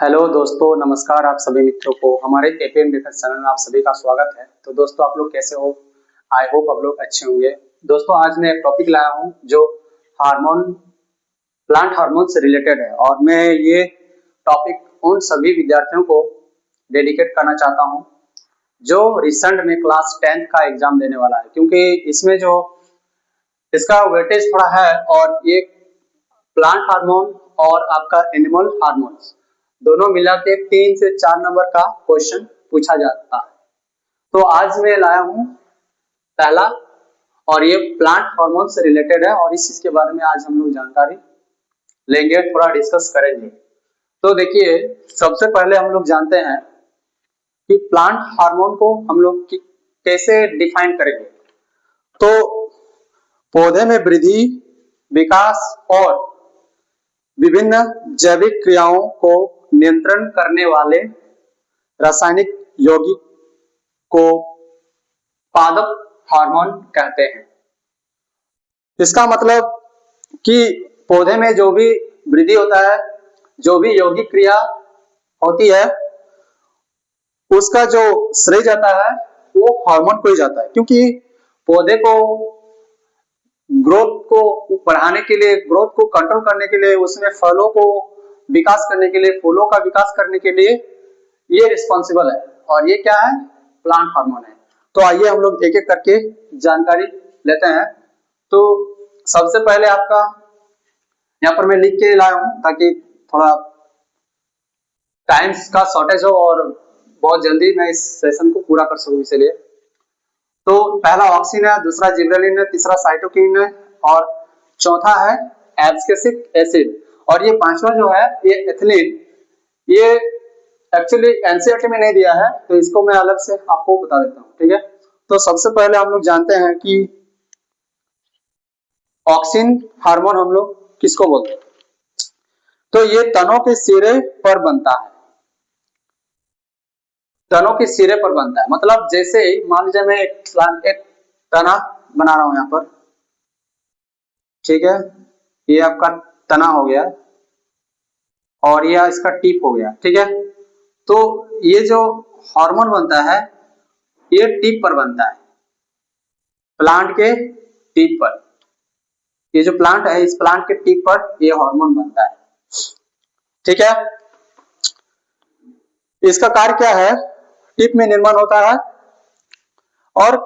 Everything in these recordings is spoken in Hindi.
हेलो दोस्तों, नमस्कार आप सभी मित्रों को हमारे केपीएम डिफेंस चैनल में आप सभी का स्वागत है। तो दोस्तों, आप लोग कैसे हो? आई होप आप लोग अच्छे होंगे। दोस्तों, आज मैं एक टॉपिक लाया हूँ जो हार्मोन प्लांट हार्मोन से रिलेटेड है और मैं ये टॉपिक उन सभी विद्यार्थियों को डेडिकेट करना चाहता हूँ जो रिसेंट में क्लास 10th का एग्जाम देने वाला है, क्योंकि इसमें जो इसका वेटेज थोड़ा है और ये प्लांट हार्मोन और आपका एनिमल हार्मोन्स दोनों मिला के 3 से 4 नंबर का क्वेश्चन पूछा जाता है। तो आज मैं लाया हूं पहला, और ये प्लांट हार्मोन से रिलेटेड है और इस चीज के बारे में आज हम लोग जानकारी लेंगे, थोड़ा डिस्कस करेंगे। तो देखिए, सबसे पहले हम लोग जानते हैं कि प्लांट हार्मोन को हम लोग कैसे डिफाइन करेंगे। तो पौधे में वृद्धि, विकास और विभिन्न जैविक क्रियाओं को नियंत्रण करने वाले रासायनिक यौगिक को पादप हार्मोन कहते हैं। इसका मतलब कि पौधे में जो भी वृद्धि होता है, जो भी यौगिक क्रिया होती है, उसका जो श्रेय जाता है वो हार्मोन को ही जाता है, क्योंकि पौधे को ग्रोथ को बढ़ाने के लिए, ग्रोथ को कंट्रोल करने के लिए, उसमें फलों को विकास करने के लिए, फूलों का विकास करने के लिए ये रिस्पॉन्सिबल है और ये क्या है? प्लांट हार्मोन है। तो आइए हम लोग एक एक करके जानकारी लेते हैं। तो सबसे पहले आपका यहाँ पर मैं लिख के लाया हूं ताकि थोड़ा टाइम का शॉर्टेज हो और बहुत जल्दी मैं इस सेशन को पूरा कर सकूं, इसलिए। तो पहला ऑक्सिन है, दूसरा जिबरेलिन है, तीसरा साइटोकिन है और चौथा है एब्सक्सिक एसिड, और ये पांचवा जो है ये एथिलीन। ये एक्चुअली एनसीईआरटी में नहीं दिया है, तो इसको मैं अलग से आपको बता देता हूँ, ठीक है। तो सबसे पहले हम लोग जानते हैं कि ऑक्सिन हार्मोन हम लोग किसको बोलते हैं। तो ये तनों के सिरे पर बनता है, तनों के सिरे पर बनता है। मतलब जैसे मान लीजिए मैं एक तना बना रहा हूं यहाँ पर, ठीक है, ये आपका तना हो गया और ये इसका टिप हो गया, ठीक है। तो ये जो हार्मोन बनता है ये टिप पर बनता है, प्लांट के टिप पर। ये जो प्लांट है, इस प्लांट के टिप पर ये हार्मोन बनता है, ठीक है। इसका कार्य क्या है? टिप में निर्माण होता है और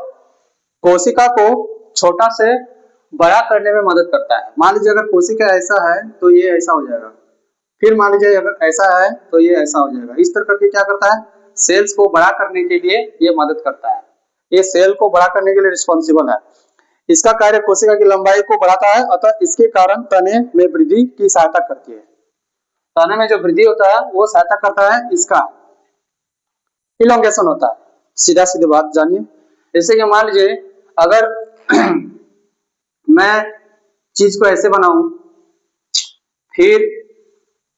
कोशिका को छोटा से बड़ा करने में मदद करता है। मान लीजिए अगर कोशिका ऐसा है तो ये ऐसा हो जाएगा, फिर मान लीजिए अगर ऐसा है तो ये ऐसा हो जाएगा। इस तरह करके क्या करता है? सेल्स को बड़ा करने के लिए ये मदद करता है। ये सेल को बड़ा करने के लिए रिस्पॉन्सिबल है। इसका कार्य कोशिका की लंबाई को बढ़ाता है, अतः इसके कारण तने में वृद्धि की सहायता करती है। तने में जो वृद्धि होता है वो सहायता करता है, इसका इलोंगेशन होता है। सीधा सीधी बात जानिए, जैसे कि मान लीजिए अगर मैं चीज को ऐसे बनाऊं, फिर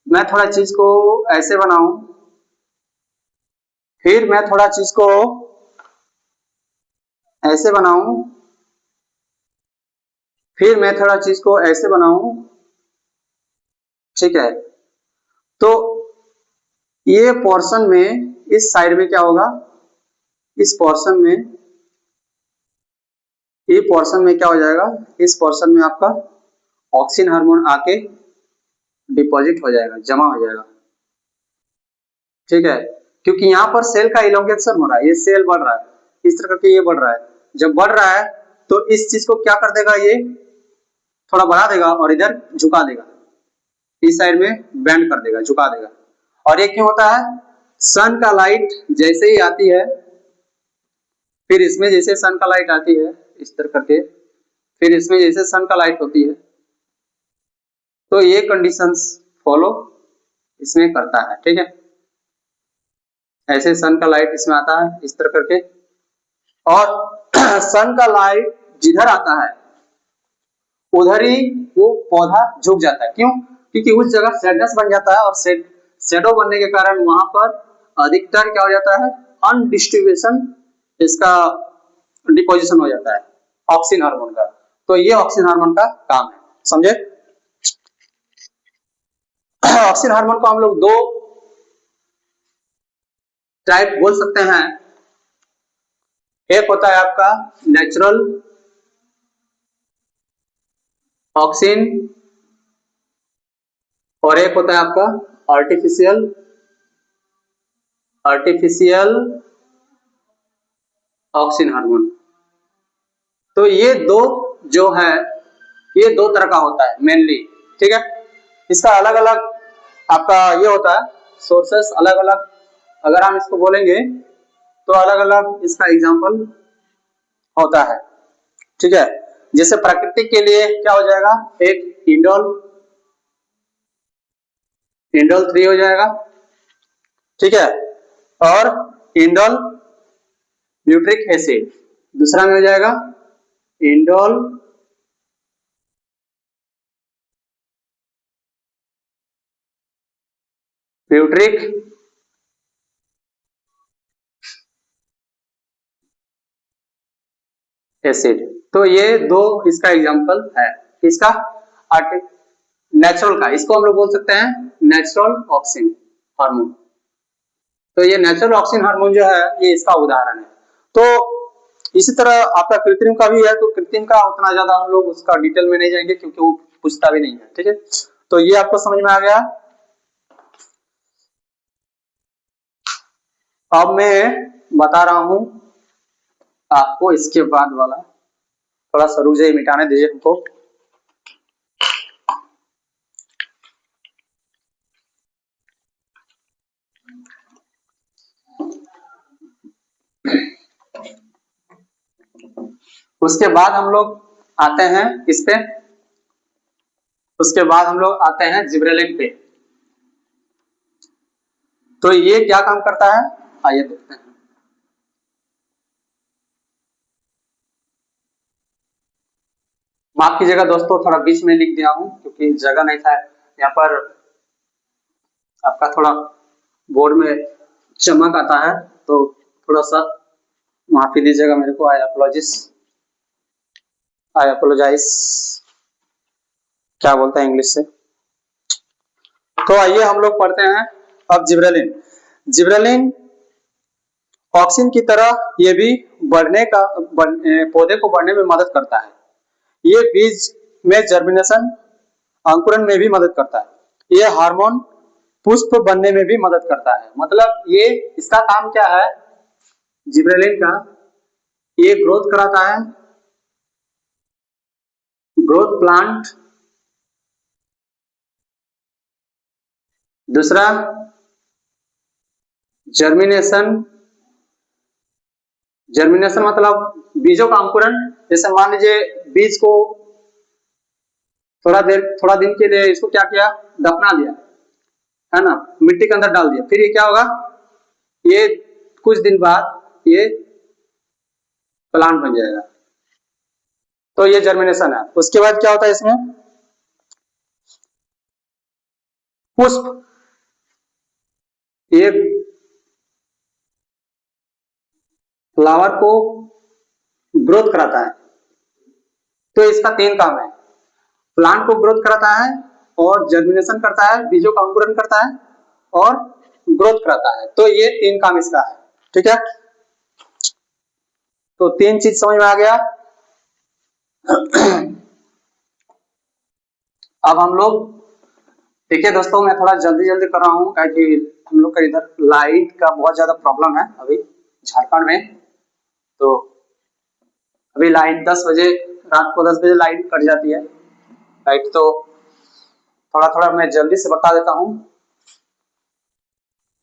मैं थोड़ा चीज को ऐसे बनाऊं, फिर मैं थोड़ा चीज को ऐसे बनाऊं, फिर मैं थोड़ा चीज को ऐसे बनाऊं, ठीक है। तो ये पोर्शन में, इस साइड में क्या होगा? इस पोर्शन में, ये पोर्शन में क्या हो जाएगा? इस पोर्शन में आपका ऑक्सिन हार्मोन आके डिपॉजिट हो जाएगा, जमा हो जाएगा, ठीक है। क्योंकि यहाँ पर सेल का इलोंगेशन हो रहा है, ये सेल बढ़ रहा है, इस तरह करके ये बढ़ रहा है। जब बढ़ रहा है तो इस चीज को क्या कर देगा? ये थोड़ा बढ़ा देगा और इधर झुका देगा, इस साइड में बेंड कर देगा, झुका देगा। और ये क्यों होता है? सन का लाइट जैसे ही आती है, फिर इसमें जैसे सन का लाइट आती है इस तरह करके, फिर इसमें जैसे सन का लाइट होती है, तो ये कंडीशंस फॉलो इसमें करता है, ठीक है। ऐसे सन का लाइट इसमें आता है इस तरह करके, और सन का लाइट जिधर आता है उधर ही वो पौधा झुक जाता है। क्यों? क्योंकि उस जगह शेडनेस बन जाता है और शेडो बनने के कारण वहां पर अधिकतर क्या हो जाता है? अनडिस्ट्रीब्यूशन, इसका डिपोजिशन हो जाता है ऑक्सिन हार्मोन का। तो ये ऑक्सिन हार्मोन का काम है, समझे। ऑक्सिन हार्मोन को हम लोग दो टाइप बोल सकते हैं। एक होता है आपका नेचुरल ऑक्सिन और एक होता है आपका आर्टिफिशियल आर्टिफिशियल ऑक्सिन हार्मोन। तो ये दो जो है ये दो तरह का होता है मेनली, ठीक है। इसका अलग अलग आपका ये होता है सोर्सेस अलग अलग, अगर हम इसको बोलेंगे तो अलग अलग इसका एग्जांपल होता है, ठीक है। जैसे प्राकृतिक के लिए क्या हो जाएगा, एक इंडोल इंडोल 3 हो जाएगा, ठीक है। और इंडोल ब्यूट्रिक एसिड दूसरा में हो जाएगा इंडोल ब्यूट्रिक एसिड। तो ये दो इसका एग्जांपल है। इसका नेचुरल का, इसको हम लोग बोल सकते हैं नेचुरल ऑक्सिन हार्मोन। तो ये नेचुरल ऑक्सिन हार्मोन जो है ये इसका उदाहरण है। तो इसी तरह आपका कृत्रिम का भी है। तो कृत्रिम का उतना ज्यादा हम लोग उसका डिटेल में नहीं जाएंगे क्योंकि वो पूछता भी नहीं है, ठीक है। तो ये आपको समझ में आ गया। अब मैं बता रहा हूं आपको इसके बाद वाला, थोड़ा सा रुक जाइए, मिटाने दीजिए हमको। उसके बाद हम लोग आते हैं इस पे, उसके बाद हम लोग आते हैं जिब्रेलिन पे। तो ये क्या काम करता है आइए देखते हैं। माफ कीजिएगा दोस्तों, थोड़ा बीच में लिख दिया हूं क्योंकि जगह नहीं था यहाँ पर। आपका थोड़ा बोर्ड में चमक आता है तो थोड़ा सा माफी दीजिएगा मेरे को। आई अपोलोजाइज क्या बोलते हैं इंग्लिश से। तो आइए हम लोग पढ़ते हैं अब जिब्रेलिन। जिब्रेलिन ऑक्सिन की तरह ये भी पौधे को बढ़ने में मदद करता है। ये बीज में जर्मिनेशन अंकुरण में भी मदद करता है। ये हार्मोन पुष्प बनने में भी मदद करता है। मतलब ये इसका काम क्या है जिब्रेलिन का, ये ग्रोथ कराता है, ग्रोथ प्लांट। दूसरा जर्मिनेशन, जर्मिनेशन मतलब बीजों का अंकुरण। जैसे मान लीजिए बीज को थोड़ा दिन के लिए इसको क्या किया, दफना दिया, है ना, मिट्टी के अंदर डाल दिया, फिर ये क्या होगा, ये कुछ दिन बाद ये प्लांट बन जाएगा। तो ये जर्मिनेशन है। उसके बाद क्या होता है इसमें, पुष्प। ये फ्लावर को ग्रोथ कराता है। तो इसका 3 काम है, प्लांट को ग्रोथ कराता है और जर्मिनेशन करता है, बीजों का अंकुरण करता है और ग्रोथ कराता है। तो ये 3 काम इसका है, ठीक है। तो 3 चीज समझ में आ गया। अब हम लोग देखिए दोस्तों, मैं थोड़ा जल्दी जल्दी कर रहा हूँ क्योंकि हम लोग का इधर लाइट का बहुत ज्यादा प्रॉब्लम है अभी झारखंड में। तो अभी लाइट 10 बजे, रात को 10 बजे लाइट कट जाती है लाइट। तो थोड़ा थोड़ा मैं जल्दी से बता देता हूँ।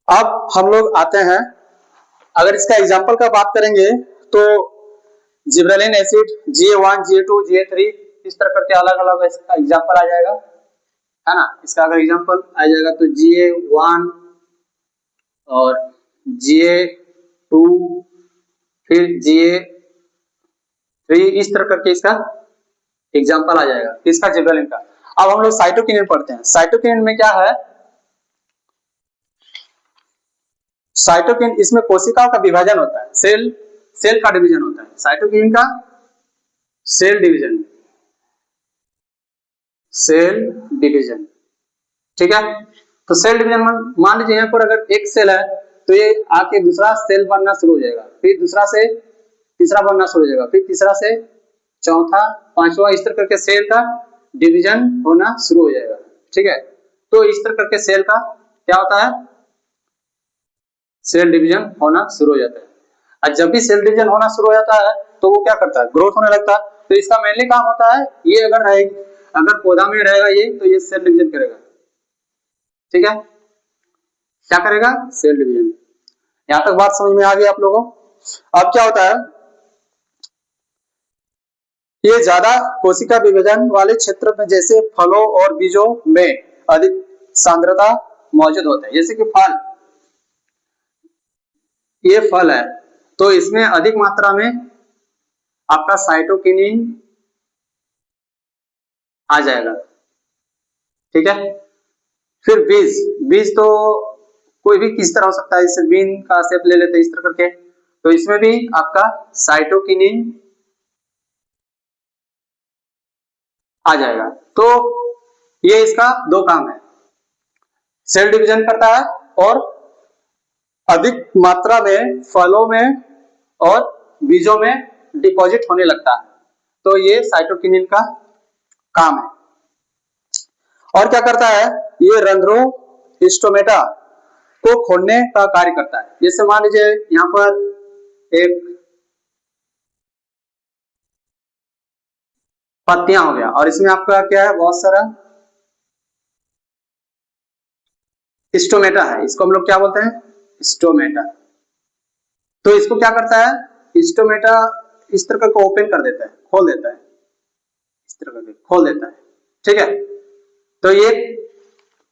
अब हम लोग आते हैं, अगर इसका एग्जाम्पल का बात करेंगे तो gibberellin acid GA1 GA2 GA3 इस तरह करके अलग अलग इसका एग्जाम्पल आ जाएगा, है ना। इसका अगर एग्जाम्पल आ जाएगा तो GA1 और GA2 फिर GA3 इस तरह करके इसका एग्जाम्पल आ जाएगा इसका जिब्रेलिन का। अब हम लोग साइटोकिनिन पढ़ते हैं। साइटोकिनिन में क्या है, साइटोकिन इसमें कोशिकाओं का विभाजन होता है, सेल का डिवीजन होता है। साइटोकिन का सेल डिवीजन, ठीक है। तो सेल डिवीजन मान लीजिए यहाँ पर अगर एक सेल है तो ये आके दूसरा सेल बनना शुरू हो जाएगा, फिर दूसरा से तीसरा बनना शुरू हो जाएगा, फिर तीसरा से चौथा, पांचवा, इस तरह करके सेल का डिवीजन होना शुरू हो जाएगा। ठीक है, तो इस तरह करके सेल का क्या होता है, सेल डिवीजन होना शुरू हो जाता है। और जब भी सेल डिवीजन होना शुरू हो जाता है तो वो क्या करता है, ग्रोथ होने लगता है। तो इसका मेनली काम होता है, ये अगर रहेगी, अगर पौधा में रहेगा ये, तो ये सेल डिवीजन करेगा। ठीक है, क्या करेगा, सेल डिवीजन। यहां तक बात समझ में आ गई आप लोगों को। अब क्या होता है, ये ज्यादा कोशिका विभाजन वाले क्षेत्र में जैसे फलों और बीजों में अधिक सांद्रता मौजूद होता है। जैसे कि फल, ये फल है तो इसमें अधिक मात्रा में आपका साइटोकिनिन आ जाएगा। ठीक है, फिर बीज, बीज तो कोई भी किस तरह हो सकता है, जैसे बीन का शेप ले लेते हैं इस तरह करके, तो इसमें भी आपका साइटोकिनिन आ जाएगा। तो ये इसका दो काम है, सेल डिवीजन करता है और अधिक मात्रा में फलों में और बीजों में डिपॉजिट होने लगता है। तो ये साइटोकिनिन का काम है। और क्या करता है, ये रंध्रों, स्टोमेटा को खोलने का कार्य करता है। जैसे मान लीजिए यहाँ पर एक पत्तियां हो गया और इसमें आपका क्या है, बहुत सारा स्टोमेटा है, इसको हम लोग क्या बोलते हैं, स्टोमेटा। तो इसको क्या करता है, स्टोमेटा इस तरह का ओपन कर देता है, खोल देता है, इस तरह का खोल देता है। ठीक है, तो ये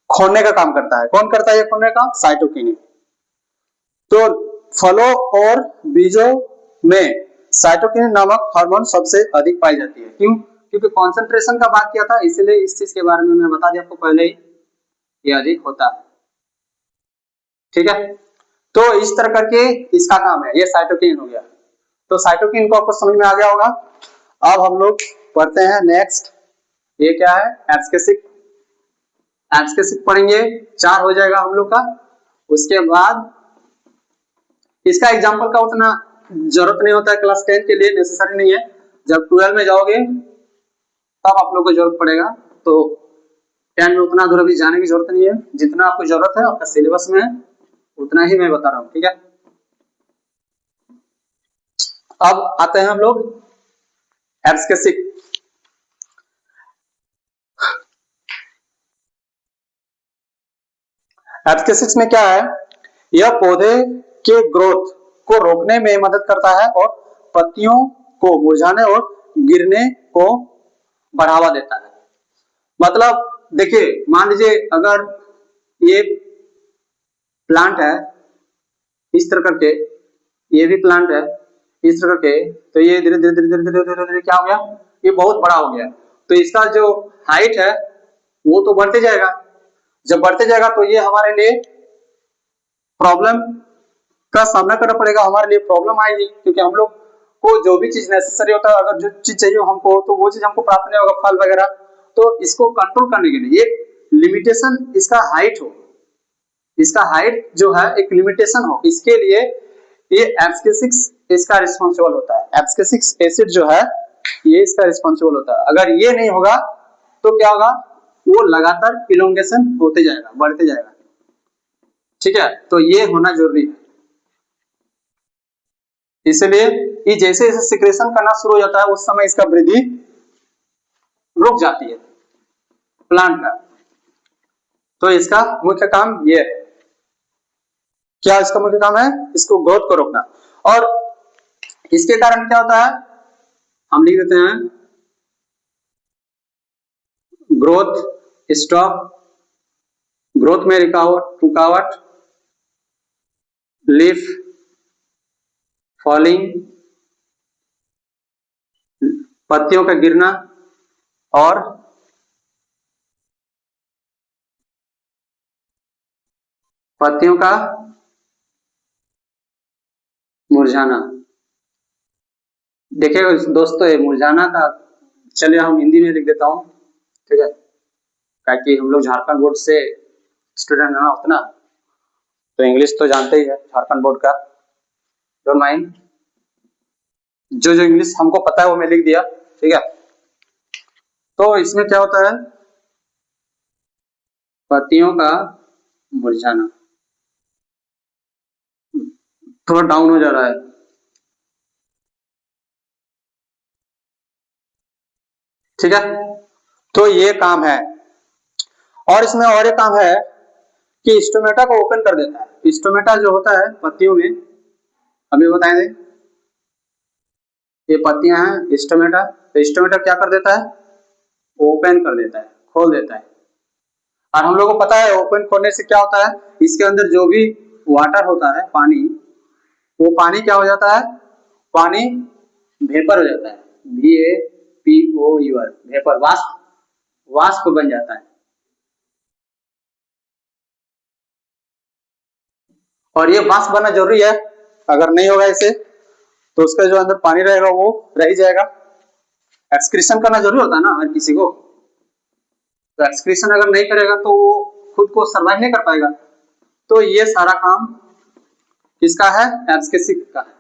खोलने का काम करता है। कौन करता है ये खोलने का, साइटोकिनिन। तो फलों और बीजों में साइटोकिनिन नामक हार्मोन सबसे अधिक पाई जाती है। क्यों, क्योंकि कॉन्सेंट्रेशन का बात किया था, इसलिए इस चीज के बारे में मैं बता दिया आपको पहले ही, ये अधिक होता है। ठीक है, तो इस तरह करके इसका काम है, ये साइटोकिनिन हो गया। तो साइटोकिनिन को आपको समझ में आ गया होगा। अब हम लोग पढ़ते हैं नेक्स्ट, ये क्या है, एब्सकेसिक। एब्सकेसिक पढ़ेंगे, 4 हो जाएगा हम लोग का। उसके बाद इसका एग्जाम्पल का उतना जरूरत नहीं होता है, क्लास 10 के लिए नेसेसरी नहीं है। जब 12 में जाओगे तब आप लोग को जरूरत पड़ेगा। तो 10 में उतना दूर अभी जाने की जरूरत नहीं है, जितना आपको जरूरत है आपका सिलेबस में है उतना ही मैं बता रहा हूँ। ठीक है, अब आते हैं हम लोग एब्सकेसिक। एब्सकेसिक्स में क्या है, यह पौधे के ग्रोथ को रोकने में मदद करता है और पत्तियों को मुरझाने और गिरने को बढ़ावा देता है। मतलब देखिए, मान लीजिए अगर ये प्लांट है इस तरह करके, ये भी प्लांट है इस तरह करके, तो ये धीरे धीरे धीरे धीरे धीरे धीरे धीरे क्या हो गया, ये बहुत बड़ा हो गया। तो इसका जो हाइट है वो तो बढ़ते जाएगा। जब बढ़ते जाएगा तो ये हमारे लिए प्रॉब्लम का सामना करना पड़ेगा, हमारे लिए प्रॉब्लम आएगी। क्योंकि हम लोग को जो भी चीज नेसेसरी होता है, अगर जो चीज चाहिए हमको, तो वो चीज हमको प्राप्त नहीं होगा, फल वगैरह। तो इसको कंट्रोल करने के लिए एक लिमिटेशन, इसका हाइट हो, इसका हाइट जो है एक लिमिटेशन हो, इसके लिए ये एब्सकेसिक्स इसका रिस्पॉन्सिबल होता है। एब्सकेसिक्स एसिड जो है ये इसका रिस्पॉन्सिबल होता है। अगर ये नहीं होगा तो क्या होगा, वो लगातार इलोंगेशन होते जाएगा, बढ़ते जाएगा। ठीक है, तो ये होना जरूरी है। इसलिए ये जैसे जैसे सिक्रेशन करना शुरू हो जाता है उस समय इसका वृद्धि रुक जाती है प्लांट का। तो इसका मुख्य काम ये है, क्या इसका मुख्य काम है, इसको ग्रोथ को रोकना। और इसके कारण क्या होता है, हम लिख देते हैं ग्रोथ स्टॉप, ग्रोथ में रुकावट, लीफ फॉलिंग, पत्तियों का गिरना और पत्तियों का मुरझाना। देखिए दोस्तों, ये मुरझाना का चलिए हम हिंदी में लिख देता हूं। ठीक है, ताकि हम लोग झारखंड बोर्ड से स्टूडेंट है ना, उतना तो इंग्लिश तो जानते ही है झारखंड बोर्ड का, डोंट माइंड, जो जो इंग्लिश हमको पता है वो मैं लिख दिया, ठीक है। तो इसमें क्या होता है, पत्तियों का मुरझाना, थोड़ा डाउन हो जा रहा है, ठीक है। तो ये काम है, और इसमें और एक काम है कि स्टोमेटा को ओपन कर देता है। स्टोमेटा जो होता है पत्तियों में, अभी बताएंगे, ये पत्तियां हैं स्टोमेटा, तो स्टोमेटा क्या कर देता है, ओपन कर देता है, खोल देता है। और हम लोग को पता है ओपन खोलने से क्या होता है, इसके अंदर जो भी वाटर होता है, पानी, वो पानी क्या हो जाता है, पानी वेपर हो जाता है, VAPOUR, वेपर, वाष्प, वाष्प बन जाता है। और ये वाष्प बनना जरूरी है, अगर नहीं होगा इसे तो उसका जो अंदर पानी रहेगा वो रह ही जाएगा। एक्सक्रीशन करना जरूरी होता है ना हर किसी को, तो एक्सक्रीशन अगर नहीं करेगा तो वो खुद को सर्वाइव नहीं कर पाएगा। तो ये सारा काम किसका है, एब्सकेसिक का है।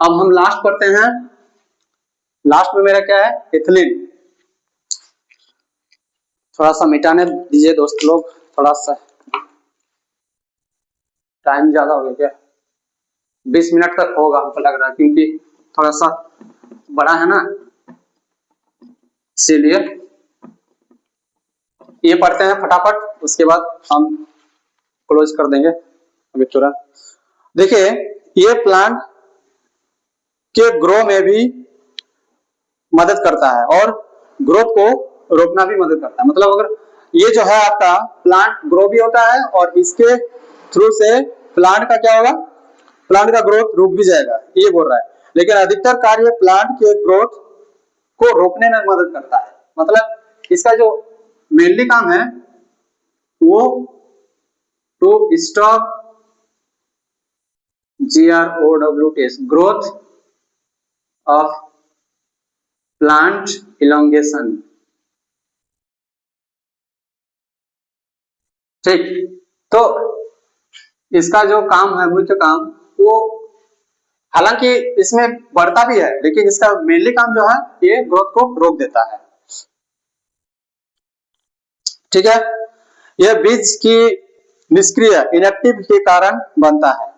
अब हम लास्ट पढ़ते हैं, लास्ट में मेरा क्या है, एथिलीन। थोड़ा सा मिटाने दीजिए दोस्त लोग, थोड़ा सा टाइम ज्यादा हो गया क्या, 20 मिनट तक होगा हमको लग रहा है, क्योंकि थोड़ा सा बड़ा है ना, इसीलिए ये पढ़ते हैं फटाफट, उसके बाद हम क्लोज कर देंगे अभी तुरंत। देखिए, ये प्लांट के ग्रो में भी मदद करता है और ग्रोथ को रोकना भी मदद करता है। मतलब अगर ये जो है आपका प्लांट ग्रो भी होता है और इसके थ्रू से प्लांट का क्या होगा, प्लांट का ग्रोथ रुक भी जाएगा, ये बोल रहा है। लेकिन अधिकतर कार्य प्लांट के ग्रोथ को रोकने में मदद करता है। मतलब इसका जो मेनली काम है वो to stop GROWT, growth of plant elongation, ठीक। तो इसका जो काम है, मुख्य काम, वो हालांकि इसमें बढ़ता भी है, लेकिन इसका मेनली काम जो है ये ग्रोथ को रोक देता है, ठीक है। यह बीज की निष्क्रिय इनएक्टिव के कारण बनता है।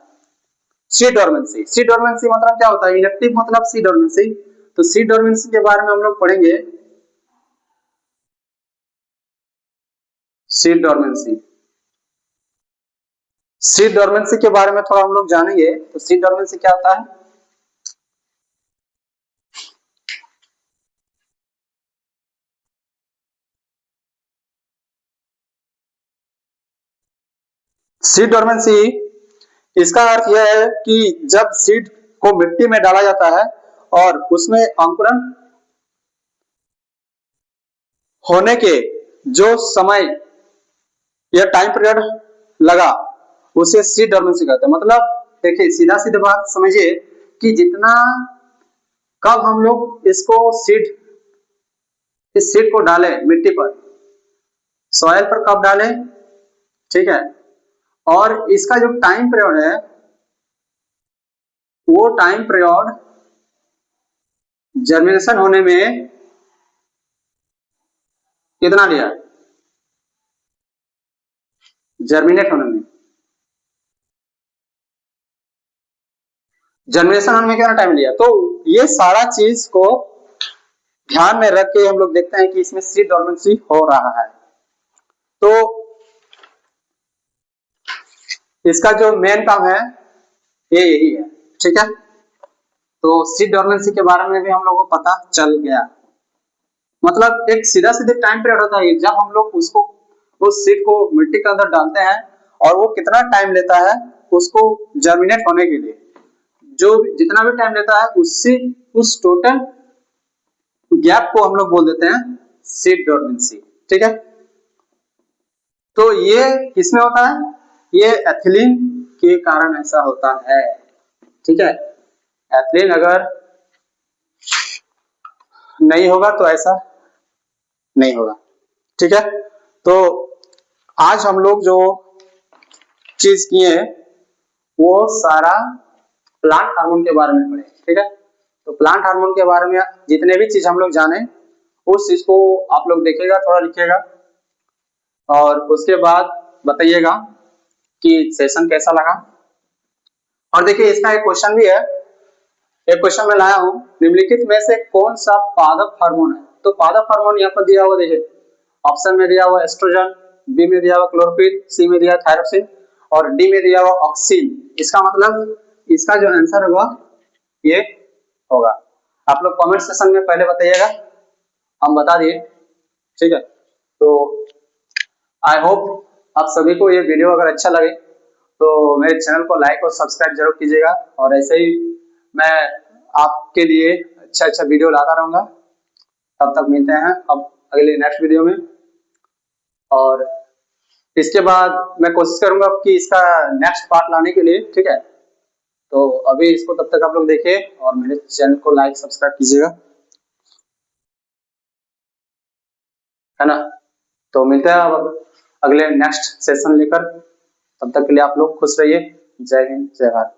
सी डोरमेंसी, सी डोरमेंसी मतलब क्या होता है, इनएक्टिव मतलब सी डोरमेंसी। तो सी डोरमेंसी के बारे में हम लोग पढ़ेंगे, सी डोरमेंसी, सी डोरमेंसी के बारे में थोड़ा हम लोग जानेंगे। तो सी डोरमेंसी क्या होता है, सीड डोरमेंसी, इसका अर्थ यह है कि जब सीड को मिट्टी में डाला जाता है और उसमें अंकुरण होने के जो समय या टाइम पीरियड लगा, उसे सीड डोरमेंसी कहते हैं। मतलब देखिए, सीधा सीधा बात समझिए कि जितना, कब हम लोग इसको सीड, इस सीड को डालें मिट्टी पर, सॉइल पर कब डालें, ठीक है। और इसका जो टाइम पीरियड है, वो टाइम पीरियड जर्मिनेशन होने में कितना लिया, जर्मिनेट होने में, जर्मिनेशन होने में कितना टाइम लिया। तो ये सारा चीज को ध्यान में रख के हम लोग देखते हैं कि इसमें सीड डोरमेंसी हो रहा है। तो इसका जो मेन काम है ये यही है, ठीक है। तो सीड डोरमेंसी के बारे में भी हम लोगों को पता चल गया। मतलब एक सीधा सीधे टाइम पीरियड होता है जब हम लोग उसको, उस सीड को मिट्टी के अंदर डालते हैं और वो कितना टाइम लेता है उसको जर्मिनेट होने के लिए, जो जितना भी टाइम लेता है उससे, उस टोटल गैप को हम लोग बोल देते हैं सीड डोरमेंसी, ठीक है। तो ये किसमें होता है, ये एथिलीन के कारण ऐसा होता है, ठीक है। एथिलीन अगर नहीं होगा तो ऐसा नहीं होगा, ठीक है। तो आज हम लोग जो चीज किए वो सारा प्लांट हार्मोन के बारे में पढ़े, ठीक है। तो प्लांट हार्मोन के बारे में जितने भी चीज हम लोग जाने उस चीज को आप लोग देखिएगा, थोड़ा लिखिएगा और उसके बाद बताइएगा कि सेशन कैसा लगा। और देखिए इसका एक क्वेश्चन भी है, एक क्वेश्चन मैं लाया हूं, निम्नलिखित में से कौन सा पादप हार्मोन है। तो पादप हार्मोन यहाँ पर दिया हुआ देखिए, ऑप्शन में दिया हुआ एस्ट्रोजन, बी में दिया हुआ क्लोरोफिल, सी में दिया थायरोसिन और डी में दिया हुआ ऑक्सिन। इसका मतलब इसका जो आंसर होगा ये होगा। आप लोग कमेंट सेक्शन में पहले बताइएगा, हम बता दिए, ठीक है। तो आई होप आप सभी को ये वीडियो अगर अच्छा लगे तो मेरे चैनल को लाइक और सब्सक्राइब जरूर कीजिएगा और ऐसे ही मैं आपके लिए अच्छा अच्छा वीडियो लाता रहूंगा। तब तक मिलते हैं अब अगले नेक्स्ट वीडियो में, और इसके बाद मैं कोशिश करूंगा कि इसका नेक्स्ट पार्ट लाने के लिए, ठीक है। तो अभी इसको तब तक आप लोग देखिए और मेरे चैनल को लाइक सब्सक्राइब कीजिएगा, है ना। तो मिलते हैं अब अगले नेक्स्ट सेशन लेकर, तब तक के लिए आप लोग खुश रहिए। जय हिंद, जय भारत।